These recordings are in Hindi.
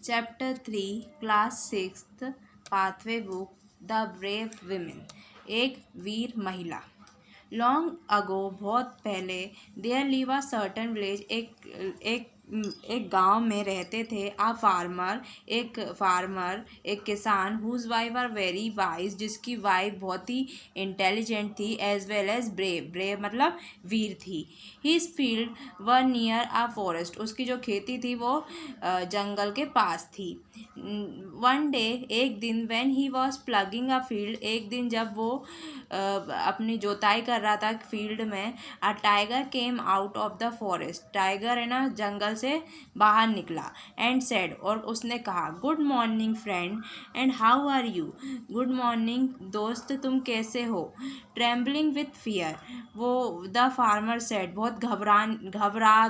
Chapter 3 class 6 pathway book the brave women. एक वीर महिला। लॉन्ग अगो, बहुत पहले, there live a certain village, एक गांव में रहते थे एक किसान whose wife are very wise, जिसकी वाइफ बहुत ही इंटेलिजेंट थी, एज वेल एज ब्रेव मतलब वीर थी। His field were near a forest, उसकी जो खेती थी वो जंगल के पास थी। वन डे, एक दिन, when he was plugging a field, एक दिन जब वो अपनी जोताई कर रहा था फील्ड में, a tiger came out of the forest, tiger है ना जंगल से बाहर निकला, एंड सेड, और उसने कहा, good morning friend, and how are you, good morning दोस्त, तुम कैसे हो। ट्रेम्बलिंग विथ फियर, वो द फार्मर सेड, बहुत घबरा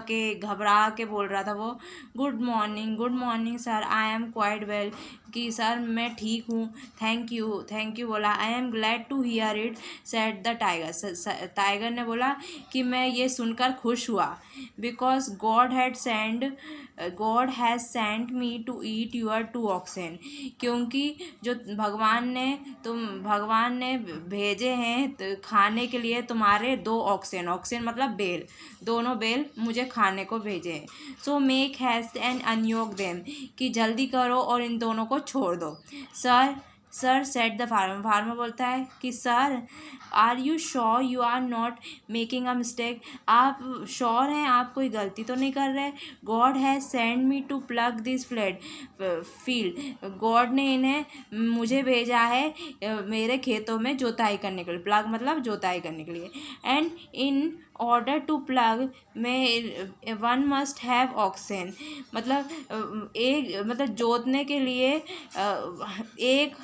के बोल रहा था वो, good morning sir, I am quite well, कि सर मैं ठीक हूँ, थैंक यू बोला। I am glad to hear it, said the tiger, tiger ने बोला कि मैं ये सुनकर खुश हुआ, because God has sent me to eat your 2 ऑक्सेन, क्योंकि जो भगवान ने भेजे हैं खाने के लिए तुम्हारे 2 ऑक्सेन, ऑक्सेन मतलब बैल, दोनों बैल मुझे खाने को भेजे हैं। So make haste and enjoy them, कि जल्दी करो और इन दोनों को छोड़ दो। सर सेड द फार्मर बोलता है कि sir, are you sure you are not making a mistake, आप श्योर हैं आप कोई गलती तो नहीं कर रहे। God has send me to plug this field, God ने इन्हें मुझे भेजा है मेरे खेतों में जोताई करने के लिए, प्लग मतलब जोताई करने के लिए, and in order to plug में वन मस्ट हैव ऑक्सेन, मतलब जोतने के लिए एक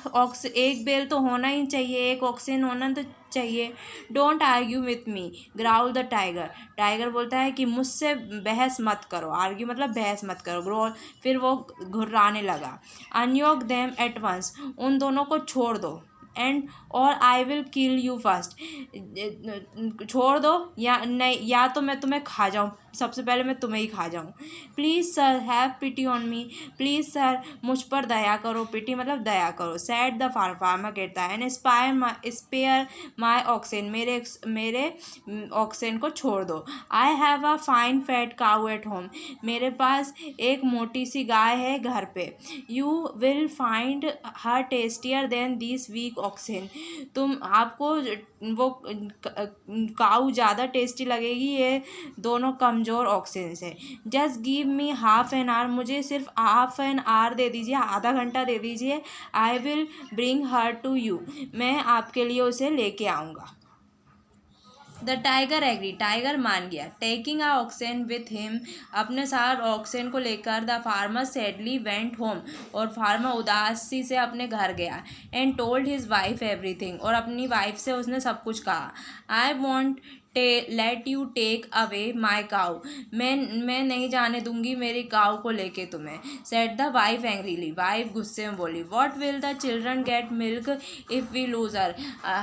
बेल तो होना ही चाहिए, एक ऑक्सेन होना तो चाहिए। Don't argue with me, growl the tiger, tiger बोलता है कि मुझसे बहस मत करो, आर्ग्यू मतलब बहस मत करो, ग्रोल, फिर वो घुर्राने लगा। अनयोग देम एट वंस, उन दोनों को छोड़ दो, एंड और I will kill you first, छोड़ दो या नहीं, या तो मैं तुम्हें खा जाऊँ, सबसे पहले मैं तुम्हें ही खा जाऊँ। Please sir have pity on me, please sir मुझ पर दया करो, पिटी मतलब दया करो। सैड द फार्मर कहता है, एंड स्पेयर माई ऑक्सेन, मेरे ऑक्सेन को छोड़ दो। I have a fine fat cow at home, मेरे पास एक मोटी सी गाय है घर पे। You will find her tastier than this weak oxen, आपको वो काऊ ज़्यादा टेस्टी लगेगी ये दोनों कमज़ोर ऑक्सेन से। Just give me half an hour, मुझे सिर्फ हाफ एन आवर दे दीजिए, आधा घंटा दे दीजिए। I will bring her to you, मैं आपके लिए उसे लेके आऊँगा। द टाइगर एग्री, टाइगर मान गया। Taking a oxen with him, अपने साथ ऑक्सेन को लेकर the farmer sadly went home, और फार्मर उदासी से अपने घर गया। And told his wife everything, और अपनी वाइफ से उसने सब कुछ कहा। I won't let you take away my cow, मैं नहीं जाने दूंगी मेरी काऊ को लेके तुम्हें। Said the wife angrily, wife गुस्से में बोली। What will the children get milk if we lose her,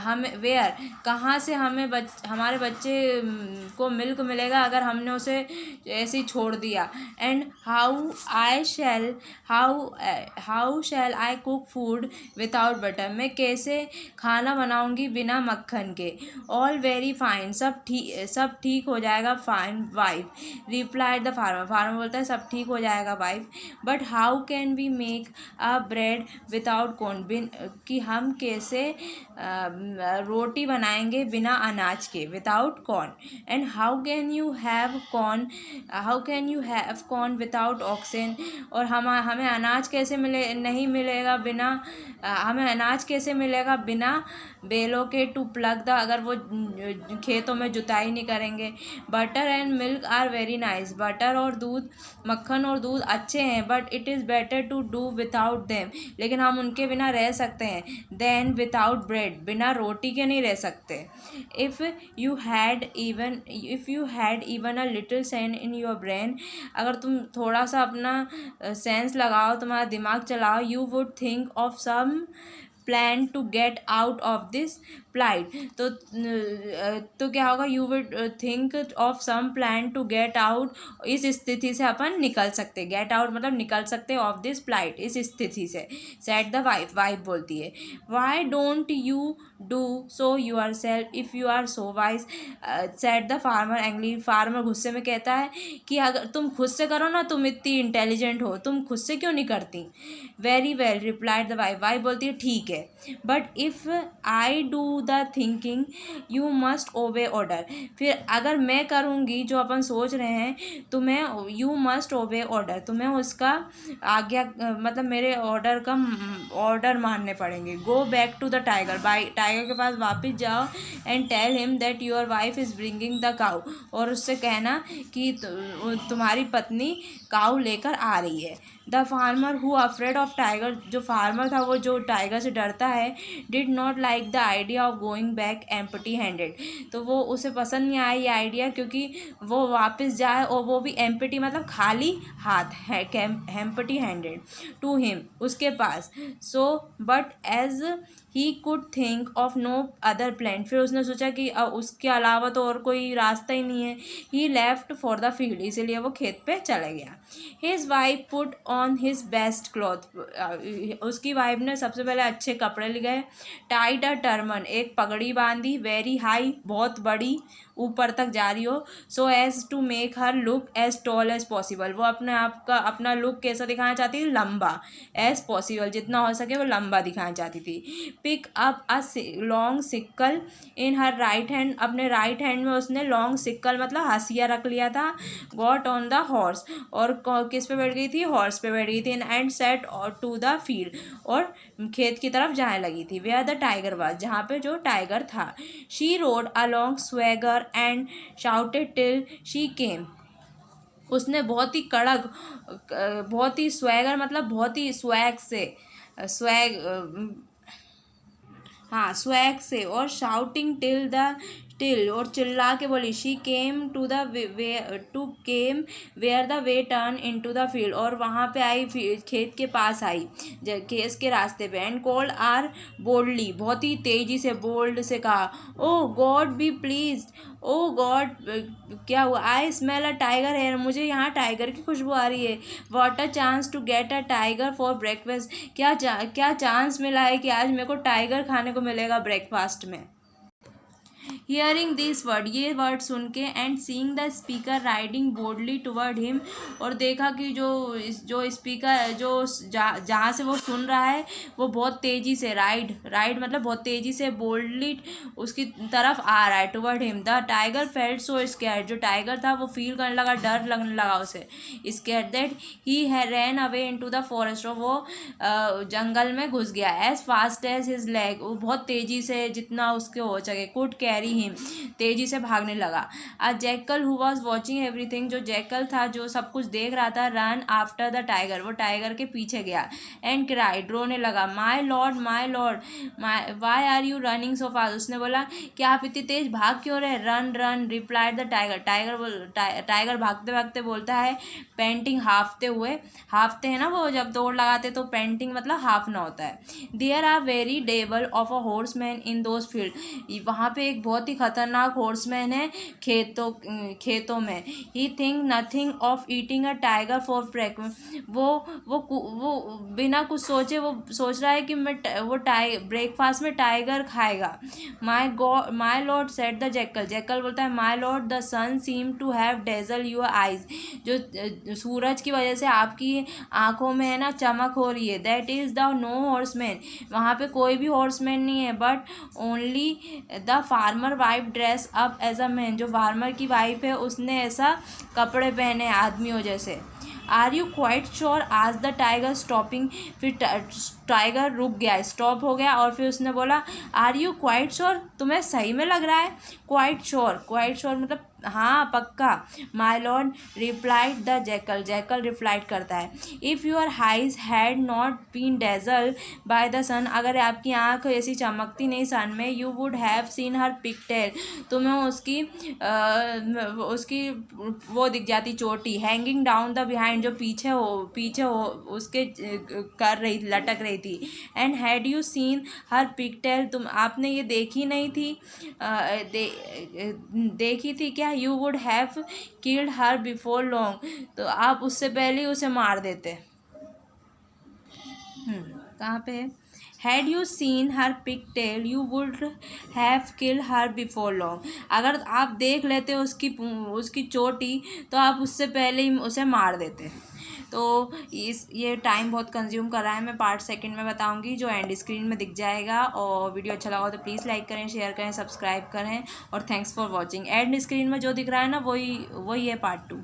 हमें वेयर, कहाँ से हमारे बच्चे को मिल्क मिलेगा अगर हमने उसे ऐसे ही छोड़ दिया। And how shell I cook food without butter, मैं कैसे खाना बनाऊंगी बिना मक्खन के। ऑल वेरी फाइन, सब ठीक हो जाएगा fine wife, replied the farmer बोलता है सब ठीक हो जाएगा wife. But how can we make a bread without corn, कि हम कैसे रोटी बनाएंगे बिना अनाज के, without corn. And how can you have corn without oxen, और हमें अनाज कैसे नहीं मिलेगा बिना, हमें अनाज कैसे मिलेगा बिना बैलों के, टू प्लग द, अगर वो खेतों में जुताई नहीं करेंगे। Butter and milk are very nice, butter और दूध, मक्खन और दूध अच्छे हैं, but it is better to do without them, लेकिन हम उनके बिना रह सकते हैं। देन विदाउट ब्रेड, बिना रोटी के नहीं रह सकते। If you had even a little sense in your brain, अगर तुम थोड़ा सा अपना सेंस लगाओ, तुम्हारा दिमाग चलाओ, you would think of some plan to get out of this plight. तो क्या होगा, you would think of some plan to get out, इस स्थिति से अपन निकल सकते, गेट आउट मतलब निकल सकते ऑफ दिस प्लाइट, इस स्थिति से। सेड द वाइफ, वाइफ बोलती है why don't you do so yourself if you are so wise. Said the farmer angry, farmer गुस्से में कहता है कि अगर तुम खुद से करो ना, तुम इतनी इंटेलिजेंट हो, तुम खुद से क्यों नहीं करती। Very well replied the wife, wife बोलती है ठीक है, but if I do the thinking you must ओबे ऑर्डर। फिर अगर मैं करूँगी जो अपन सोच रहे हैं, तुम्हें यू मस्ट ओबे ऑर्डर, तुम्हें उसका आज्ञा मतलब मेरे ऑर्डर मानने पड़ेंगे। Go back to the tiger, tiger के पास वापस जाओ and tell him that your wife is bringing the cow, और उससे कहना कि तुम्हारी पत्नी काऊ लेकर आ रही है। The farmer who afraid of tiger, जो फार्मर था वो जो टाइगर से डरता है, did not like the idea of going back empty handed, तो वो उसे पसंद नहीं आया ये आइडिया, क्योंकि वो वापस जाए और वो भी एम्प्टी मतलब खाली हाथ है, एम्प्टी हैंडेड टू हिम, उसके पास। So but as he could think of no other plan, फिर उसने सोचा कि उसके अलावा तो और कोई रास्ता ही नहीं है। ही लेफ्ट फॉर द फील्ड, इसीलिए वो खेत पे चला गया। His wife put on his best cloth, उसकी वाइफ ने सबसे पहले अच्छे कपड़े ले गए। टाइड अ टर्मन, एक पगड़ी बांधी, वेरी हाई, बहुत बड़ी, ऊपर तक जा रही हो। So as to make her look as tall as possible, वो अपने आप का अपना लुक कैसा दिखाना चाहती थी, लंबा, एज पॉसिबल जितना हो सके वो लंबा दिखाना चाहती थी। Pick up a long sickle in her right hand, अपने राइट हैंड में उसने लॉन्ग सिक्कल मतलब हंसिया रख लिया था। गॉट ऑन द हॉर्स, और किस पे बैठ गई थी, हॉर्स पे बैठ गई थी। And set to the field, और खेत की तरफ जाने लगी थी। वेयर द टाइगर वाज, जहाँ पे जो टाइगर था। She road along swagger and shouted till she came, उसने बहुत ही कड़क, बहुत ही स्वैगर मतलब बहुत ही स्वैग से, हाँ स्वैग से, और शाउटिंग टिल और चिल्ला के बोली। She came to the came where the way turn into the field, और वहाँ पे आई, खेत के पास आई, खेत के रास्ते पे। एंड कॉल्ड आर बोल्डली, बहुत ही तेजी से बोल्ड से कहा, oh God be please, oh God क्या हुआ, I smell a tiger here, मुझे यहाँ टाइगर की खुशबू आ रही है। What a chance to get a tiger for breakfast, क्या चांस मिला है कि आज मेरे को टाइगर खाने को मिलेगा ब्रेकफास्ट में। हियरिंग दिस वर्ड, ये वर्ड सुन के, and seeing the speaker riding boldly toward him, और देखा कि जो स्पीकर जो जहाँ से वो सुन रहा है वो बहुत तेज़ी से राइड मतलब बहुत तेज़ी से बोल्डली उसकी तरफ आ रहा है, toward him. The tiger felt so scared, जो टाइगर था वो फील करने लगा, डर लगने लगा उसे, scared that he ran away into the forest, और वो जंगल में घुस गया। As fast as his leg, वो बहुत तेज़ी से जितना उसके हो सके, कुड कैरी हिम, तेजी से भागने लगा। A jackal who was watching everything, जो जैकल था जो सब कुछ देख रहा था, रन आफ्टर द टाइगर, वो टाइगर के पीछे गया। एंड क्राइड, रोने लगा, my lord why are you running so fast, उसने बोला कि आप इतनी तेज भाग क्यों रहे। Run run replied the tiger, tiger भागते भागते बोलता है, पेंटिंग, हाफते हैं ना वो जब दौड़ लगाते, तो पेंटिंग मतलब हाफना होता है। There are very double of a horseman in those field, वहाँ पे एक बहुत ही खतरनाक हॉर्समैन है खेतों में। He think nothing of eating a tiger for breakfast, वो बिना कुछ सोचे वो सोच रहा है कि वो ब्रेकफास्ट में टाइगर खाएगा। My lord said the jackal बोलता है, my lord the sun seem to have dazzle your eyes, जो सूरज की वजह से आपकी आंखों में है ना चमक हो रही है। That is the no horseman, वहाँ पे कोई भी हॉर्समैन नहीं है, but only the farmer wife dress up as a man, जो फार्मर की वाइफ है उसने ऐसा कपड़े पहने आदमियों जैसे। आर यू क्वाइट श्योर, आज द टाइगर स्टॉपिंग, फिर टाइगर रुक गया, स्टॉप हो गया, और फिर उसने बोला, आर यू क्वाइट श्योर, तुम्हें सही में लग रहा है। क्वाइट श्योर मतलब हाँ पक्का। My lord replied the jackal, jackal replied करता है, if your eyes had not been dazzled by the sun, अगर आपकी आँख ऐसी चमकती नहीं सन में, you would have seen her pigtail, तुम्हें उसकी वो दिख जाती चोटी, हैंगिंग डाउन द बिहाइंड, जो पीछे हो उसके कर रही लटक रही थी, and had you seen her pigtail, तुम आपने ये देखी नहीं थी, देखी थी क्या, you would have killed her before long, तो आप उससे पहले ही उसे मार देते। कहाँ पे है, had you seen her pick tell you would have kill her before long, अगर आप देख लेते उसकी चोटी तो आप उससे पहले ही उसे मार देते। तो ये टाइम बहुत कंज्यूम कर रहा है, मैं पार्ट सेकंड में बताऊंगी जो एंड स्क्रीन में दिख जाएगा। और वीडियो अच्छा लगा तो प्लीज़ लाइक करें, शेयर करें, सब्सक्राइब करें, और thanks for watching. And screen में जो दिख रहा है ना वही है पार्ट 2।